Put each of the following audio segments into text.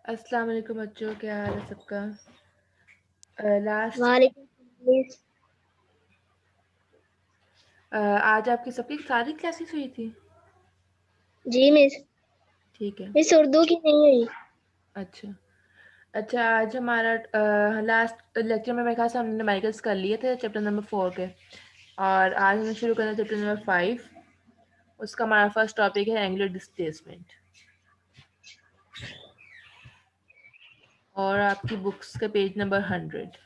अस्सलाम वालेकुम बच्चों, क्या हाल है सबका। लास्ट वालेकुम। आज आपकी सबकी सारी क्लासेस हुई थी। जी मिस। ठीक है। मिस उर्दू की नहीं हुई। अच्छा अच्छा, आज हमारा लास्ट लेक्चर में मेरे ख्याल से हमने न्यूमेरिकल्स कर लिए थे चैप्टर नंबर 4 के, और आज हमें शुरू करना है चैप्टर नंबर 5। उसका हमारा फर्स्ट टॉपिक है एंगुलर डिस्प्लेसमेंट। और आपकी बुक्स का पेज नंबर 100।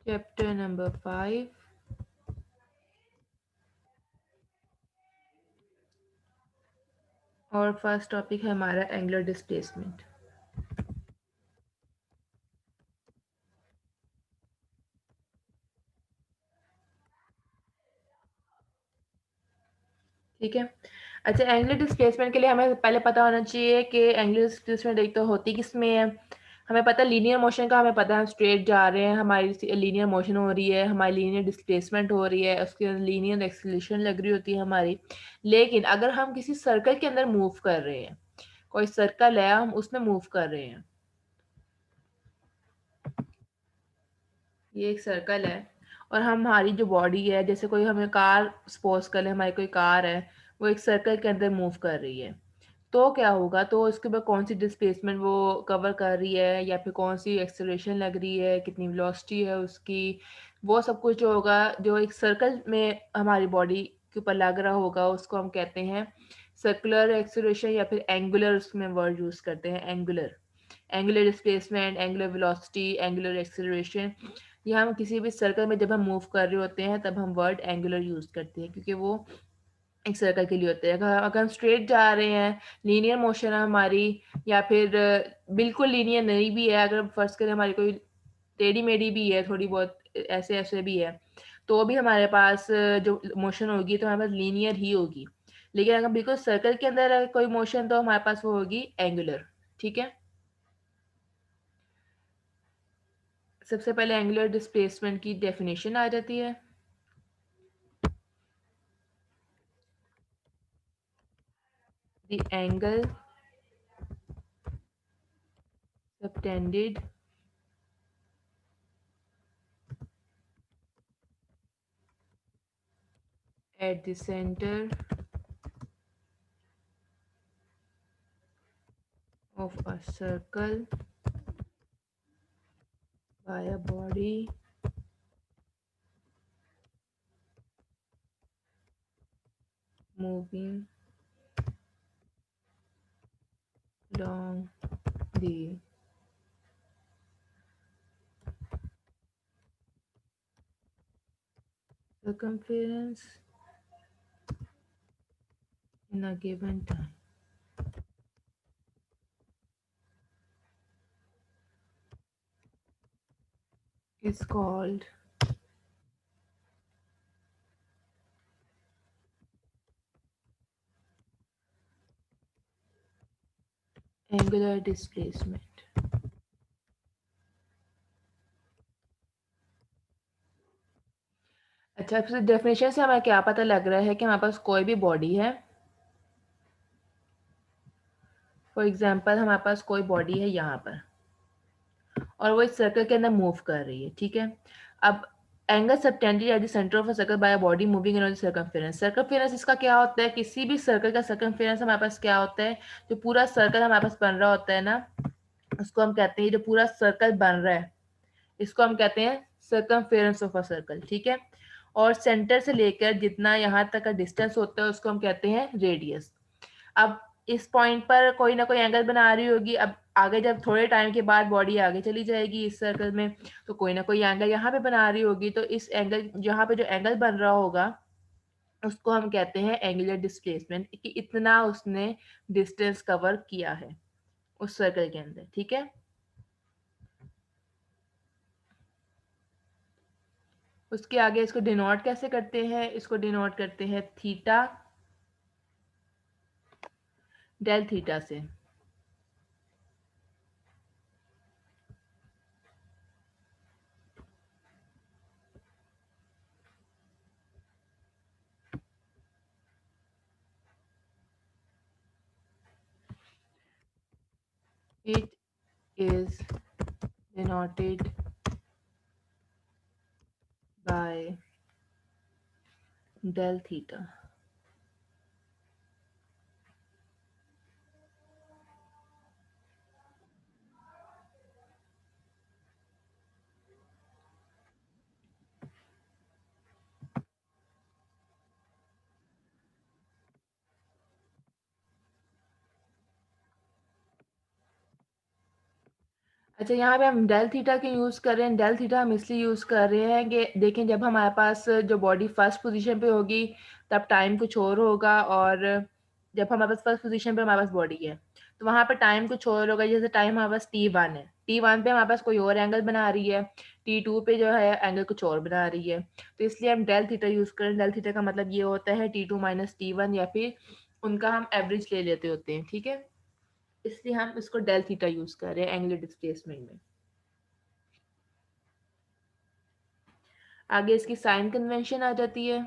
चैप्टर नंबर 5, और फर्स्ट टॉपिक है हमारा एंगुलर डिस्प्लेसमेंट। ठीक है। अच्छा, एंगुलर डिस्प्लेसमेंट के लिए हमें पहले पता होना चाहिए कि एंगुलर डिस्प्लेसमेंट एक तो होती किस में है। हमें पता लीनियर मोशन का, हमें पता है हम स्ट्रेट जा रहे हैं, हमारी लीनियर मोशन हो रही है, हमारी लीनियर डिस्प्लेसमेंट हो रही है, उसके अंदर लीनियर एक्सेलरेशन लग रही होती है हमारी। लेकिन अगर हम किसी सर्कल के अंदर मूव कर रहे हैं, कोई सर्कल है, हम उसमें मूव कर रहे हैं, ये एक सर्कल है, और हमारी जो बॉडी है, जैसे कोई हमें कार सपोज कर ले, हमारी कोई कार है, वो एक सर्कल के अंदर मूव कर रही है, तो क्या होगा, तो उसके ऊपर कौन सी डिस्प्लेसमेंट वो कवर कर रही है, या फिर कौन सी एक्सेलरेशन लग रही है, कितनी वेलोसिटी है उसकी, वो सब कुछ जो होगा, जो एक सर्कल में हमारी बॉडी के ऊपर लग रहा होगा, उसको हम कहते हैं सर्कुलर एक्सेलरेशन, या फिर एंगुलर, उसमें वर्ड यूज करते हैं angular. Angular displacement, angular velocity, angular acceleration, ये हम किसी भी सर्कल में जब हम मूव कर रहे होते हैं तब हम वर्ड एंगुलर यूज करते हैं, क्योंकि वो एक सर्कल के लिए होते हैं। अगर हम स्ट्रेट जा रहे हैं, लीनियर मोशन है हमारी, या फिर बिल्कुल लीनियर नहीं भी है, अगर फर्ज करें हमारी कोई टेढ़ी मेढ़ी भी है, थोड़ी बहुत ऐसे ऐसे भी है, तो भी हमारे पास जो मोशन होगी तो हमारे पास लीनियर ही होगी। लेकिन अगर बिल्कुल सर्कल के अंदर है कोई मोशन, तो हमारे पास वो होगी एंगुलर। ठीक है। सबसे पहले एंगुलर डिस्प्लेसमेंट की डेफिनेशन आ जाती है। The angle subtended at the center of a circle by a body moving along the circumference in a given time is called angular displacement। अच्छा, फिर डेफिनेशन से हमें क्या पता लग रहा है कि हमारे पास कोई भी बॉडी है। फॉर एग्जांपल हमारे पास कोई बॉडी है यहाँ पर, और वो इस सर्कल के अंदर मूव कर रही है। ठीक है। अब angle subtended at the centre of a circle by a body moving around the circumference. Circumference इसका क्या होता है, किसी भी सर्कल का सर्कमफेरेंस हमारे पास क्या होता है, जो पूरा सर्कल हमारे पास बन रहा होता है ना, उसको हम कहते हैं, जो पूरा सर्कल बन रहा है इसको हम कहते हैं सर्कमफेरेंस ऑफ अ सर्कल। ठीक है। और सेंटर से लेकर जितना यहाँ तक का डिस्टेंस होता है उसको हम कहते हैं रेडियस। अब इस पॉइंट पर कोई ना कोई एंगल बना रही होगी। अब आगे जब थोड़े टाइम के बाद बॉडी आगे चली जाएगी इस सर्कल में, तो कोई ना कोई एंगल यहाँ पे बना रही होगी, तो इस एंगल, यहाँ पे जो एंगल बन रहा होगा उसको हम कहते हैं एंगुलर डिस्प्लेसमेंट, कि इतना उसने डिस्टेंस कवर किया है उस सर्कल के अंदर। ठीक है। उसके आगे इसको डिनोट कैसे करते हैं, इसको डिनोट करते हैं थीटा डेल थीटा से। It is denoted by del theta. अच्छा, यहाँ पे हम डेल थीटा क्यों यूज़ कर रहे हैं? डेल थीटा हम इसलिए यूज़ कर रहे हैं कि देखें, जब हमारे पास जो बॉडी फर्स्ट पोजीशन पे होगी तब टाइम कुछ और होगा, और जब हमारे पास फर्स्ट पोजीशन पे हमारे पास बॉडी है तो वहाँ पे टाइम कुछ और होगा। जैसे टाइम हमारे पास T1 है, T1 पे हमारे पास कोई और एंगल बना रही है, T2 पे जो है एंगल कुछ और बना रही है। तो इसलिए हम डेल थीटा यूज़ करें। डेल थीटा का मतलब ये होता है T2 माइनस T1, या फिर उनका हम एवरेज ले लेते होते हैं, ठीक है। इसलिए हम इसको डेल थीटा यूज़ कर रहे हैं एंगुलर डिस्प्लेसमेंट में। आगे इसकी साइन कन्वेंशन आ जाती है।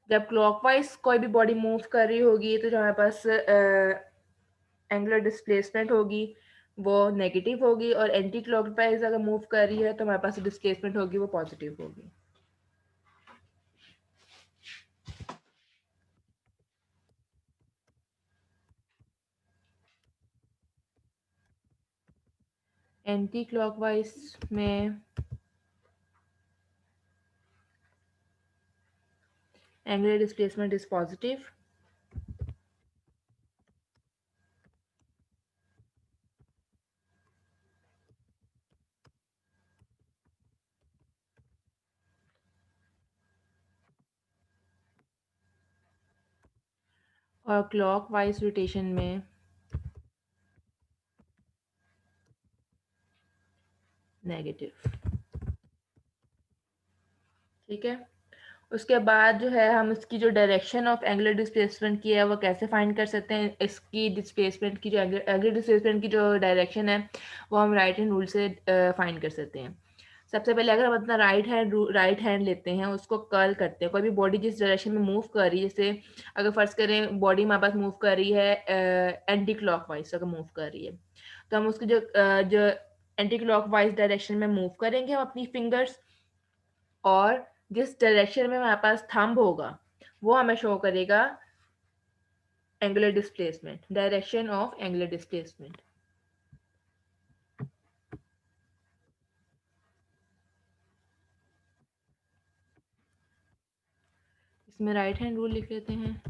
जब क्लॉकवाइज कोई भी बॉडी मूव कर रही होगी तो जो हमारे पास एंगुलर डिस्प्लेसमेंट होगी वो नेगेटिव होगी, और एंटी क्लॉकवाइज अगर मूव कर रही है तो हमारे पास डिस्प्लेसमेंट होगी वो पॉजिटिव होगी। एंटी क्लॉकवाइज में एंगुलर डिस्प्लेसमेंट इज पॉजिटिव, और क्लॉकवाइज रोटेशन में नेगेटिव। ठीक है। उसके बाद जो है हम इसकी जो डायरेक्शन ऑफ एंगुलर डिस्प्लेसमेंट की है वो कैसे फाइंड कर सकते हैं। इसकी डिस्प्लेसमेंट की जो एंगुलर डिस्प्लेसमेंट की जो डायरेक्शन है वो हम राइट हैंड रूल से फाइंड कर सकते हैं। सबसे पहले अगर हम अपना राइट हैंड लेते हैं, उसको कर्ल करते हैं। कोई भी बॉडी जिस डायरेक्शन में मूव कर रही है, जैसे अगर फर्ज करें बॉडी हमारे पास मूव कर रही है एंटी क्लॉकवाइज, अगर मूव कर रही है तो हम उसकी जो एंटी क्लॉकवाइज डायरेक्शन में मूव करेंगे हम अपनी फिंगर्स, और जिस डायरेक्शन में हमारे पास थंब होगा वो हमें शो करेगा angular displacement, direction of angular displacement. इसमें राइट हैंड रूल लिख लेते हैं।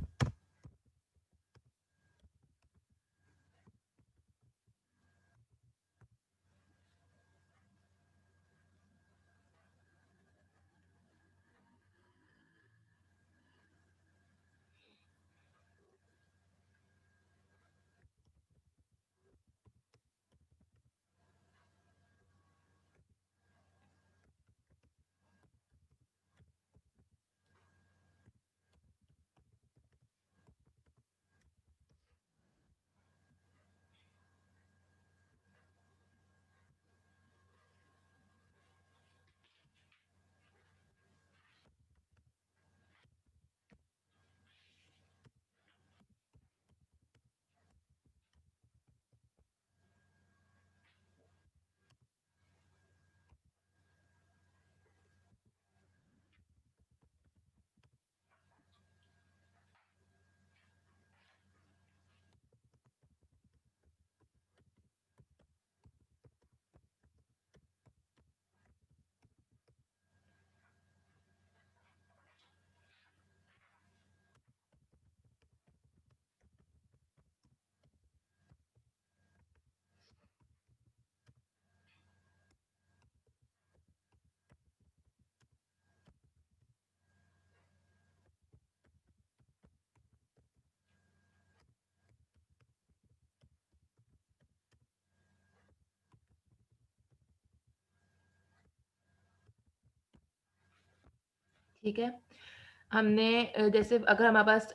ठीक है। हमने जैसे अगर हमारे पास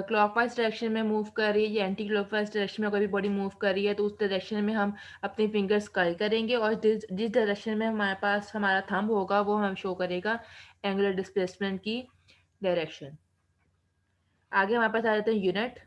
क्लॉकवाइज डायरेक्शन में मूव कर रही है या एंटी क्लॉकवाइज डायरेक्शन में कोई भी बॉडी मूव कर रही है, तो उस डायरेक्शन में हम अपनी फिंगर्स कर्ल करेंगे, और जिस जिस डायरेक्शन में हमारे पास हमारा थंब होगा वो हम शो करेगा एंगुलर डिस्प्लेसमेंट की डायरेक्शन। आगे हमारे पास आ जाते हैं यूनिट।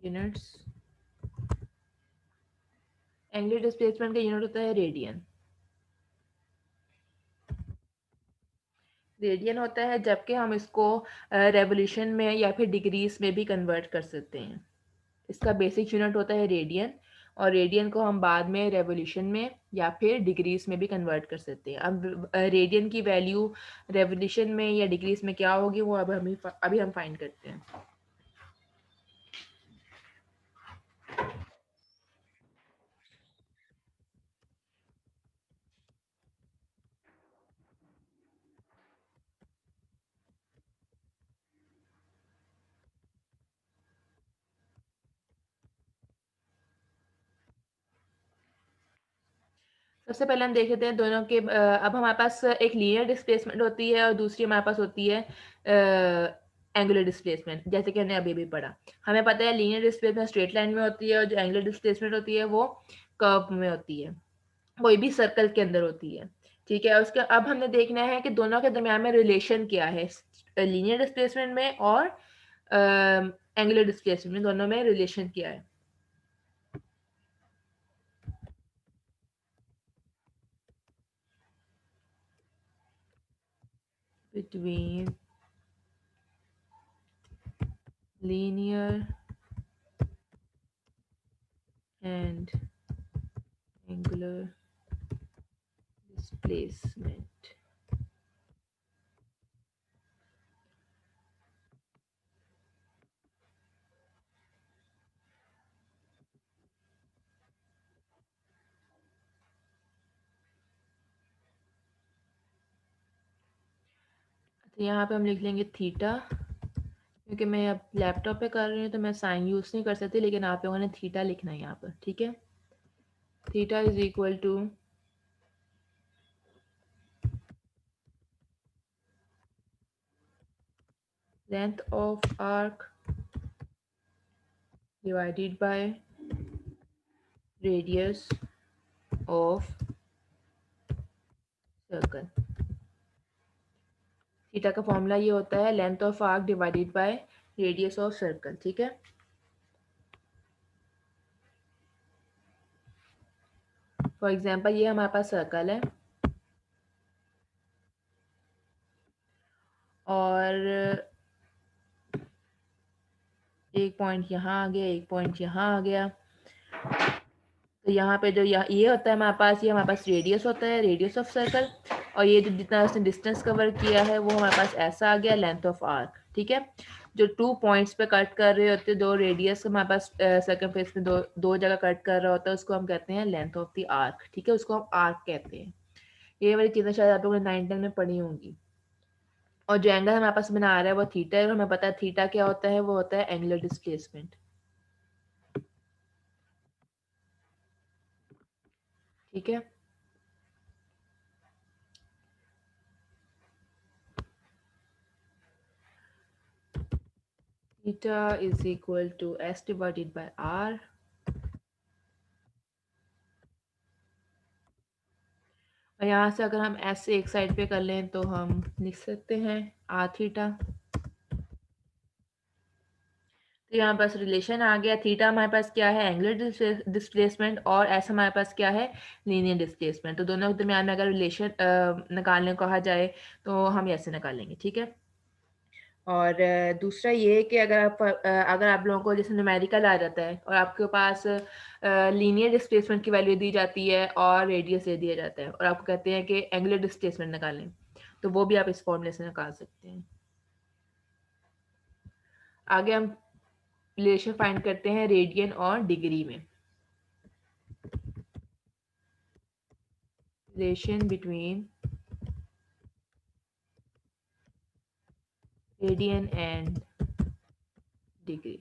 यूनिट्स, एंगुलर डिस्प्लेसमेंट का यूनिट होता है रेडियन। रेडियन होता है जबकि हम इसको रेवोल्यूशन में या फिर डिग्रीज में भी कन्वर्ट कर सकते हैं। इसका बेसिक यूनिट होता है रेडियन, और रेडियन को हम बाद में रेवोल्यूशन में या फिर डिग्रीज में भी कन्वर्ट कर सकते हैं। अब रेडियन की वैल्यू रेवोल्यूशन में या डिग्रीज में क्या होगी वो अब अभी हम फाइंड करते हैं। सबसे पहले हम देख लेते हैं दोनों के अब हमारे पास एक लीनियर डिस्प्लेसमेंट होती है और दूसरी हमारे पास होती है एंगुलर डिस्प्लेसमेंट, जैसे कि हमने अभी भी पढ़ा। हमें पता है लीनियर डिस्प्लेसमेंट स्ट्रेट लाइन में होती है और जो एंगुलर डिस्प्लेसमेंट होती है वो कर्व में होती है, कोई भी सर्कल के अंदर होती है। ठीक है, उसके अब हमने देखना है कि दोनों के दरमियान में रिलेशन क्या है, लीनियर डिस्प्लेसमेंट में और एंगुलर डिस्प्लेसमेंट में, दोनों में रिलेशन क्या है। Between linear and angular displacement. तो यहाँ पे हम लिख लेंगे थीटा, क्योंकि मैं अब लैपटॉप पे कर रही हूँ तो मैं साइन यूज़ नहीं कर सकती, लेकिन आप लोगों ने थीटा लिखना है यहाँ पर। ठीक है, theta is equal to length of arc divided by radius of circle. Theta का फॉर्मूला ये होता है length of arc divided by radius of circle. ठीक है, फॉर एग्जांपल ये हमारे पास सर्कल है और एक पॉइंट यहाँ आ गया, एक पॉइंट यहाँ आ गया। तो यहाँ पे जो ये होता है हमारे पास, ये हमारे पास रेडियस होता है, रेडियस ऑफ सर्कल, और ये जो जितना उसने डिस्टेंस कवर किया है वो हमारे पास ऐसा आ गया लेंथ ऑफ आर्क। ठीक है, जो 2 पॉइंट्स पे कट कर रहे होते हैं, दो रेडियस हमारे पास सर्कमफेरेंस में दो दो जगह कट कर रहा होता है, उसको हम कहते हैं लेंथ ऑफ द आर्क। ठीक है, उसको हम आर्क कहते हैं। ये वाली चीज़ें शायद आप लोगों ने 9th में पढ़ी होंगी। और जो एंगल हमारे पास बना रहा है वो थीटा है, और हमें पता है थीटा क्या होता है, वो होता है एंगुलर डिस्प्लेसमेंट। ठीक है, theta is equal to S divided by R. और यहाँ से अगर हम ऐसे एक साइड पे कर लें तो हम लिख सकते हैं आर थीटा। तो यहाँ पास रिलेशन आ गया, थीटा हमारे पास क्या है, एंगुलर डिस्प्लेसमेंट, और एस हमारे पास क्या है, लीनियर डिस्प्लेसमेंट। तो दोनों के दरमियान में अगर रिलेशन निकालने को कहा जाए तो हम ऐसे निकालेंगे। ठीक है, और दूसरा ये है कि अगर आप लोगों को जैसे न्यूमेरिकल आ जाता है और आपके पास लीनियर डिस्प्लेसमेंट की वैल्यू दी जाती है और रेडियस दे दिया जाता है, और आपको कहते हैं कि एंगुलर डिस्प्लेसमेंट निकालें, तो वो भी आप इस फॉर्मूले से निकाल सकते हैं। आगे हम रिलेशन फाइंड करते हैं रेडियन और डिग्री में। Relation between radian and degree.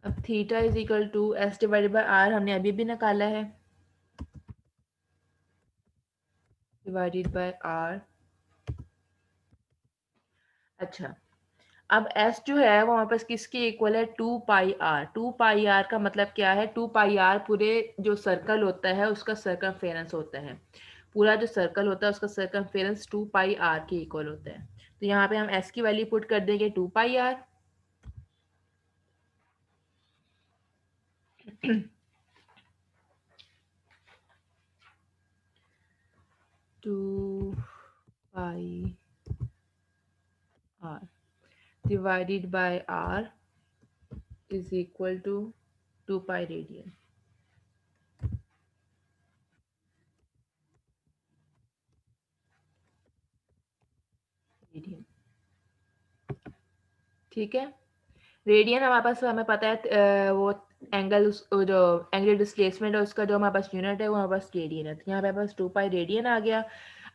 अब theta is equal to S divided by R हमने अभी भी निकाला है, डिवाइडेड बाय आर। अच्छा, अब s जो है वो हमारे पास किसके इक्वल है, 2 पाई आर। 2 पाई आर का मतलब क्या है, 2 पाई आर पूरे जो सर्कल होता है उसका सर्कमफेरेंस होता है। पूरा जो सर्कल होता है उसका सर्कमफेरेंस 2 पाई आर के इक्वल होता है। तो यहाँ पे हम s की वैल्यू पुट कर देंगे 2 pi R. Two pi R divided by r is equal to 2 pi radian। ठीक है, रेडियन हमारे पास हमें पता है वो एंगल, जो एंगुलर डिस्प्लेसमेंट है उसका जो हमारे पास यूनिट है वो हमारे पास रेडियन है। तो यहाँ पे हमारे पास 2 पाई रेडियन आ गया।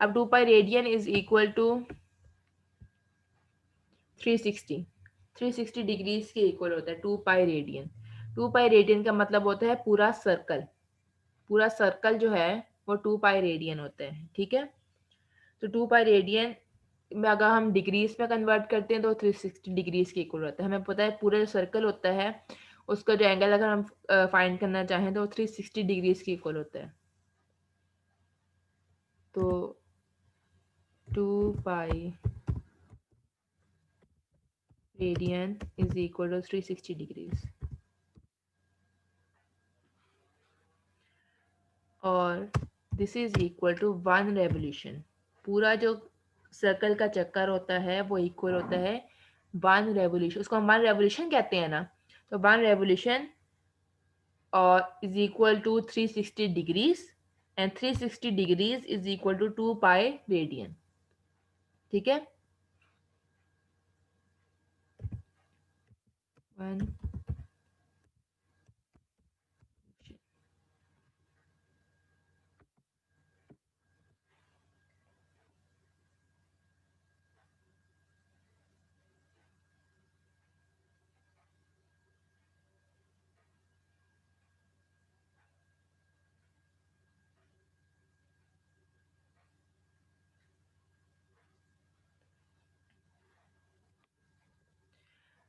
अब 2 pi radian is equal to 360, 360 degrees के इक्वल होता है 2 पाई रेडियन। 2 पाई रेडियन का मतलब होता है पूरा सर्कल, पूरा सर्कल जो है वो 2 पाई रेडियन होता है। ठीक है, तो 2 पाई रेडियन में अगर हम डिग्रीज में कन्वर्ट करते हैं तो 360 डिग्रीज के इक्वल होता है। हमें पता है पूरा जो सर्कल होता है उसका जो एंगल अगर हम फाइंड करना चाहें तो 360 डिग्रीज के इक्वल होता है। तो 2 pi radian is equal to 360 degrees. और this is equal to 1 revolution. पूरा जो सर्कल का चक्कर होता है वो इक्वल होता है 1 रेवोल्यूशन। उसको हम 1 रेवोल्यूशन कहते हैं ना, तो 1 रेवोल्यूशन और is equal to 360 degrees and 360 degrees is equal to 2 pi radian। ठीक है, 1।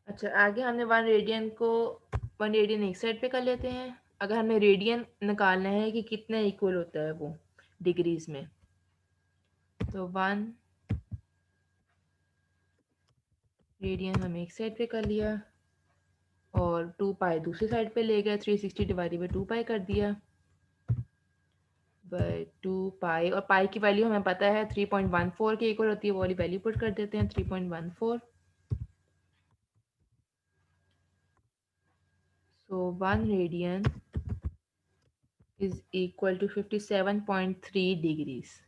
अच्छा, आगे हमने 1 रेडियन को 1 रेडियन एक साइड पे कर लेते हैं। अगर हमें रेडियन निकालना है कि कितना इक्वल होता है वो डिग्रीज में, तो 1 रेडियन हम एक साइड पे कर लिया और 2 पाई दूसरी साइड पे ले गए, 360 डिवाइडेड बाई 2 पाई कर दिया बाई 2 पाई। और पाई की वैल्यू हमें पता है 3.14 के इक्वल होती है, वो वाली वैल्यू पुट कर देते हैं 3.14। So 1 radian is equal to 57.3 degrees,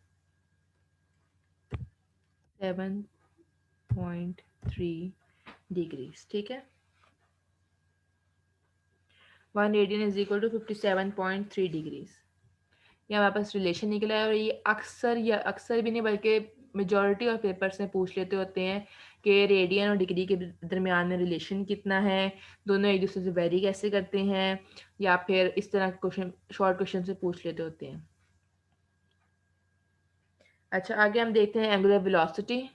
7.3 degrees. ठीक है, 1 radian is equal to 57.3 degrees. ये हमारे पास रिलेशन निकला है। और ये अक्सर, या अक्सर भी नहीं बल्कि मेजॉरिटी ऑफ पेपर्स में पूछ लेते होते हैं कि रेडियन और डिग्री के दरमियान में रिलेशन कितना है, दोनों एक दूसरे से वेरी कैसे करते हैं, या फिर इस तरह के क्वेश्चन, शॉर्ट क्वेश्चन से पूछ लेते होते हैं। अच्छा, आगे हम देखते हैं एंगुलर वेलोसिटी।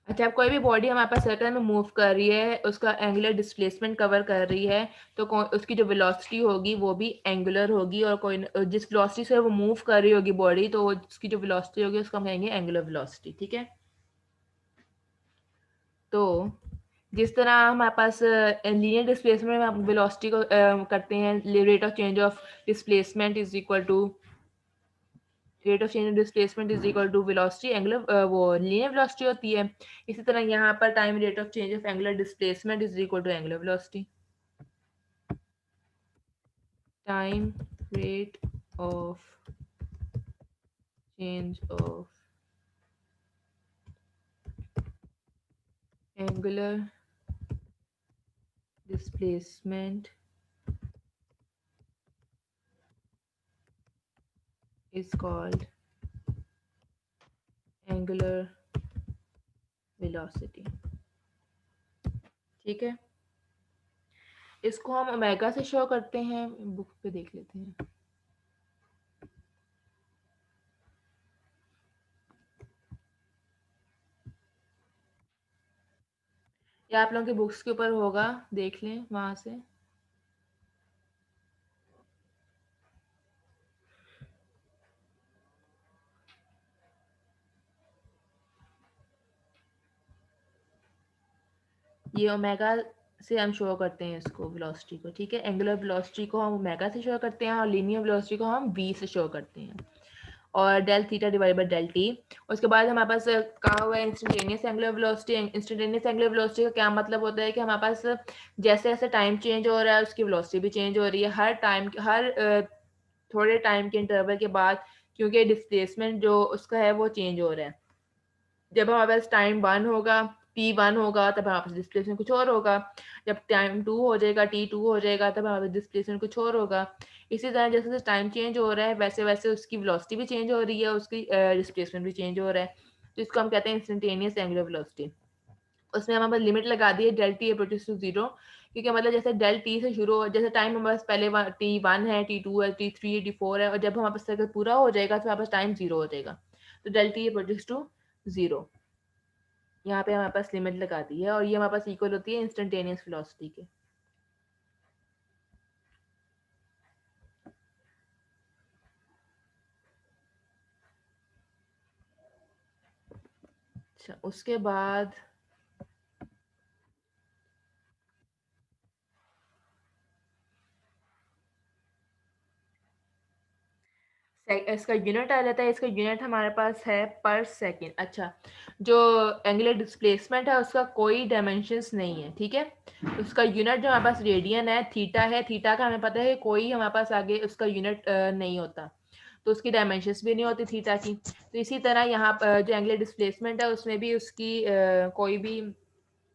अच्छा, अब कोई भी बॉडी हमारे पास सर्कल में मूव कर रही है, उसका एंगुलर डिस्प्लेसमेंट कवर कर रही है, तो उसकी जो वेलोसिटी होगी वो भी एंगुलर होगी। और कोई जिस वेलोसिटी से वो मूव कर रही होगी बॉडी, तो उसकी जो वेलोसिटी होगी उसको हम कहेंगे एंगुलर वेलोसिटी। ठीक है, तो जिस तरह हमारे पास लीनियर डिस्प्लेसमेंट में हम वेलोसिटी को करते हैं, rate of change of displacement is equal to rate of change of displacement is equal to velocity angular वो लीनियर वेलोसिटी होती है। इसी तरह यहाँ पर time rate of change of angular displacement is equal to angular velocity. Time rate of change of angular displacement is called angular velocity। ठीक है, इसको हम ओमेगा से शो करते हैं, बुक पे देख लेते हैं। या आप लोगों के बुक्स के ऊपर होगा, देख लें वहां से। ये ओमेगा से हम शो करते हैं इसको वेलोसिटी को। ठीक है, एंगुलर वेलोसिटी को हम ओमेगा से शो करते हैं और लीनियर वेलोसिटी को हम v से शो करते हैं, और del theta divide by del T. उसके बाद हमारे पास कहा हुआ है instantaneous angular velocity. Instantaneous angular velocity का क्या मतलब होता है कि हमारे पास जैसे जैसे टाइम चेंज हो रहा है उसकी वेलोसिटी भी चेंज हो रही है हर टाइम, हर थोड़े टाइम के इंटरवल के बाद, क्योंकि डिस्प्लेसमेंट जो उसका है वो चेंज हो रहा है। जब हमारे पास टाइम 1 होगा, t1 होगा, तब हमारे पास डिस्प्लेसमेंट कुछ और होगा। जब टाइम 2 हो जाएगा, t2 हो जाएगा, तब हमारे पास डिस्प्लेसमेंट कुछ और होगा। इसी तरह जैसे जैसे टाइम चेंज हो रहा है वैसे वैसे उसकी वेलोसिटी भी चेंज हो रही है, उसकी डिस्प्लेसमेंट भी चेंज हो रहा है। तो इसको हम कहते हैं इंस्टेंटेनियस एंगुलर वेलोसिटी। उसमें हमारे पास लिमिट लगा दी है del T approaches to zero, क्योंकि मतलब जैसे डेल टी से शुरू हो, जैसे टाइम हमारे पास पहले t1 है, t2 है, t3 है, t4 है, और जब हमारे पास अगर पूरा हो जाएगा तो हमारे पास टाइम जीरो हो जाएगा। तो del T approaches to zero, यहाँ पे हमारे पास लिमिट लगा दी है, और ये हमारे पास इक्वल होती है इंस्टेंटेनियस वेलोसिटी के। अच्छा, उसके बाद इसका यूनिट आ जाता है। इसका यूनिट हमारे पास है पर सेकेंड। अच्छा, जो एंगुलर डिस्प्लेसमेंट है उसका कोई डायमेंशंस नहीं है। ठीक है, उसका यूनिट जो हमारे पास रेडियन है, थीटा है, थीटा का हमें पता है कोई हमारे पास आगे उसका यूनिट नहीं होता, तो उसकी डायमेंशंस भी नहीं होती थीटा की। तो इसी तरह यहाँ पर जो एंगुलर डिस्प्लेसमेंट है उसमें भी उसकी कोई भी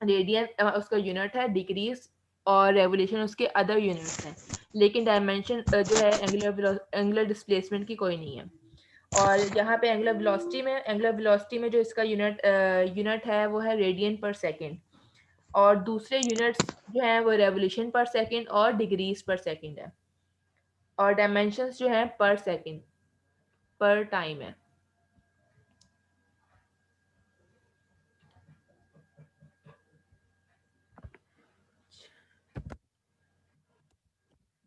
रेडियन उसका यूनिट है, डिग्रीज और रेवोल्यूशन उसके अदर यूनिट्स हैं, लेकिन डायमेंशन जो है एंगुलर डिस्प्लेसमेंट की कोई नहीं है। और यहाँ पे एंगुलर वेलोसिटी में जो इसका यूनिट है वो है रेडियन पर सेकेंड, और दूसरे यूनिट्स जो हैं वो रेवोल्यूशन पर सेकेंड और डिग्रीज पर सेकेंड है, और डायमेंशंस जो है पर सेकेंड पर टाइम है।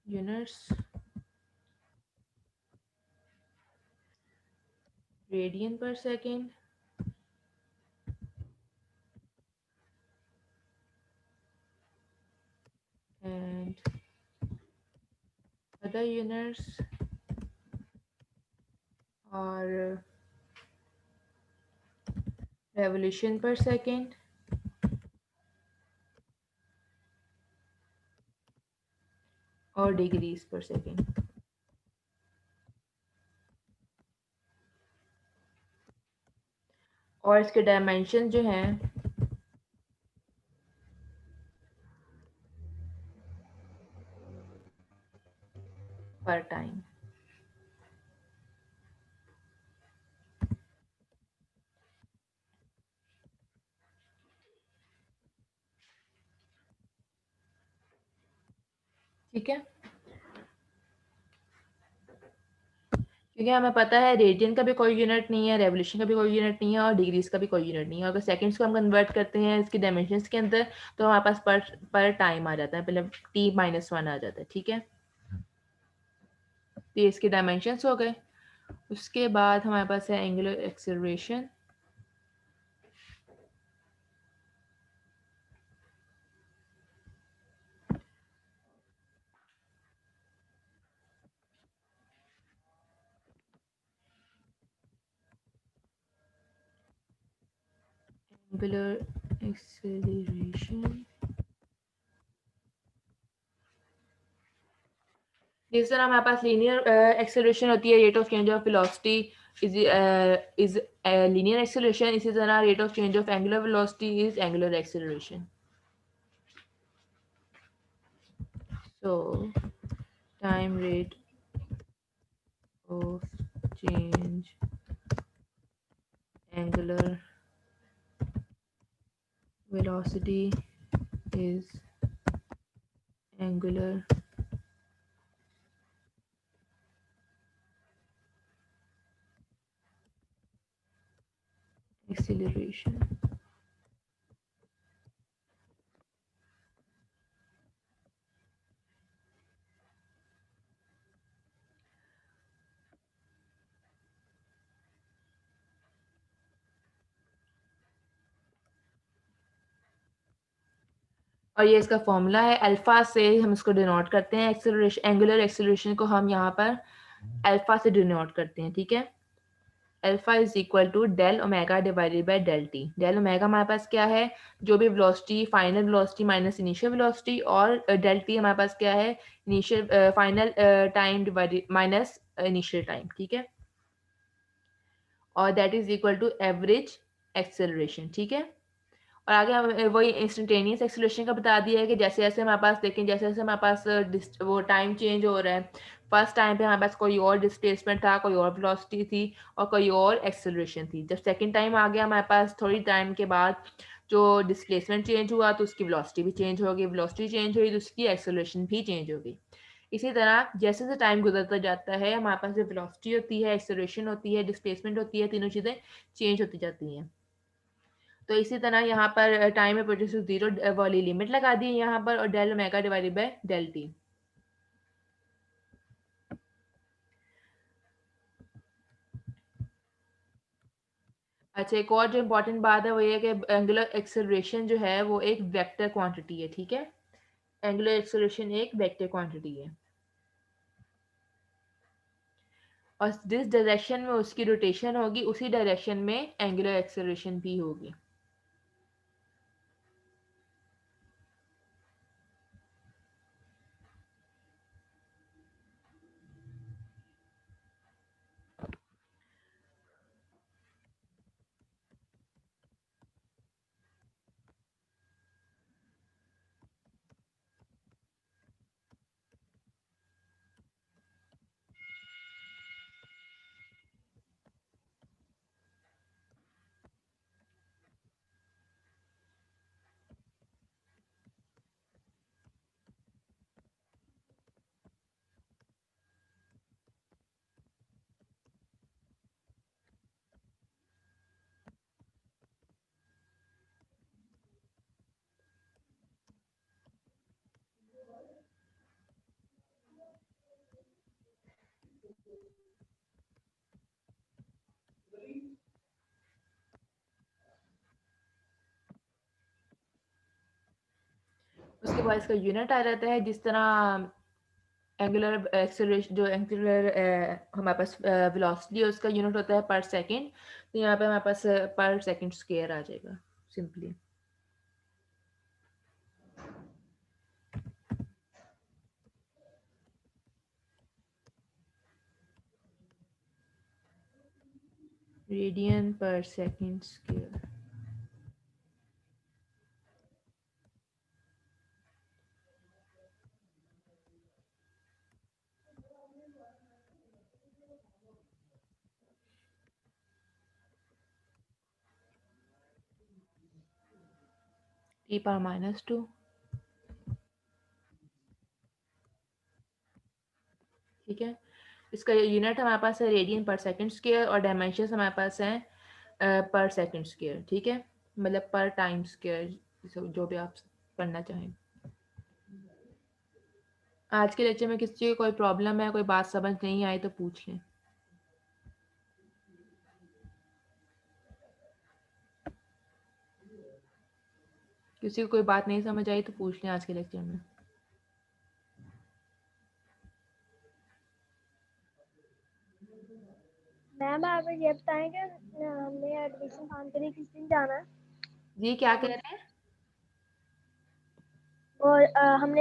यूनिट्स रेडियन पर सेकेंड एंड अदर यूनिट्स और रेवोल्यूशन पर सेकेंड और डिग्रीज पर सेकेंड। और इसके डायमेंशन जो हैं पर टाइम। ठीक है, क्योंकि हमें पता है रेडियन का भी कोई यूनिट नहीं है, रेवोल्यूशन का भी कोई यूनिट नहीं है, और डिग्रीज का भी कोई यूनिट नहीं है। अगर सेकंड्स को हम कन्वर्ट करते हैं इसकी डायमेंशंस के अंदर तो हमारे पास पर टाइम आ जाता है, मतलब t-1 आ जाता है। ठीक है, तो ये इसके डायमेंशंस हो गए। उसके बाद हमारे पास है एंगुलर एक्सेलरेशन। एंगुलर एक्सेलरेशन, जिस तरह हमारे पास लीनियर एक्सेलरेशन होती है, rate of change of velocity is linear acceleration, इसी तरह rate of change of angular velocity is angular acceleration. So time rate of change angular velocity is angular acceleration. और ये इसका फॉर्मूला है, अल्फा से हम इसको डिनोट करते हैं, एक्सेलरेशन एंगुलर एक्सेलरेशन को हम यहाँ पर अल्फा से डिनोट करते हैं, ठीक है. Alpha is equal to del omega divided by del T. Del omega हमारे पास क्या है, जो भी velocity, final velocity minus initial velocity, और डेल टी हमारे पास क्या है, initial final time divided minus initial time, ठीक है. और that is equal to average acceleration, ठीक है. और आगे हम वही इंस्टेंटेनियस एक्सेलरेशन का बता दिया है कि जैसे जैसे हमारे पास देखें, जैसे जैसे हमारे पास वो टाइम चेंज हो रहा है, फर्स्ट टाइम पे हमारे पास कोई और डिस्प्लेसमेंट था, कोई और वेलोसिटी थी और कोई और एक्सेलरेशन थी. जब सेकंड टाइम आ गया हमारे पास, थोड़ी टाइम के बाद जो डिस्प्लेसमेंट चेंज हुआ तो उसकी वेलोसिटी भी चेंज हो गई, वेलोसिटी चेंज हुई तो उसकी एक्सेलरेशन भी चेंज हो गई. इसी तरह जैसे जैसे टाइम गुजरता जाता है, हमारे पास जो वेलोसिटी होती है, एक्सेलरेशन होती है, डिस्प्लेसमेंट होती है, तीनों चीज़ें चेंज होती जाती हैं. तो इसी तरह यहाँ पर टाइम में प्रोड्यूस जीरो वाली लिमिट लगा दी है यहाँ पर, और del omega divided by del T. अच्छा, एक और जो इम्पोर्टेंट बात है वो ये है कि एंगुलर एक्सेलरेशन जो है वो एक वेक्टर क्वांटिटी है, ठीक है. एंगुलर एक्सेलरेशन एक वेक्टर क्वांटिटी है, और जिस डायरेक्शन में उसकी रोटेशन होगी उसी डायरेक्शन में एंगुलर एक्सेलरेशन भी होगी. उसके बाद इसका यूनिट आ जाता है, जिस तरह एंगुलर एक्सेलरेशन, जो एंगुलर हमारे पास वेलोसिटी है उसका यूनिट होता है पर सेकंड. तो यहाँ पे हमारे पास पर सेकंड स्क्वायर आ जाएगा सिंपली. रेडियन पर सेकंड स्क्वायर. टी पावर -2, ठीक है. इसका यूनिट हमारे पास है रेडियन पर सेकंड स्क्वायर, और डायमेंशन हमारे पास हैं पर सेकंड स्क्वायर, ठीक है. मतलब पर टाइम स्क्वायर, जो भी आप पढ़ना चाहें. आज के लेक्चर में किसी को कोई प्रॉब्लम है, कोई बात समझ नहीं आई तो पूछ लें. किसी को कोई बात नहीं समझ आई तो पूछ लें आज के लेक्चर में. मैम आप ये बताएं कि हमें एडमिशन फॉर्म के लिए किस दिन जाना है? जी क्या कह रहे हैं? और हमने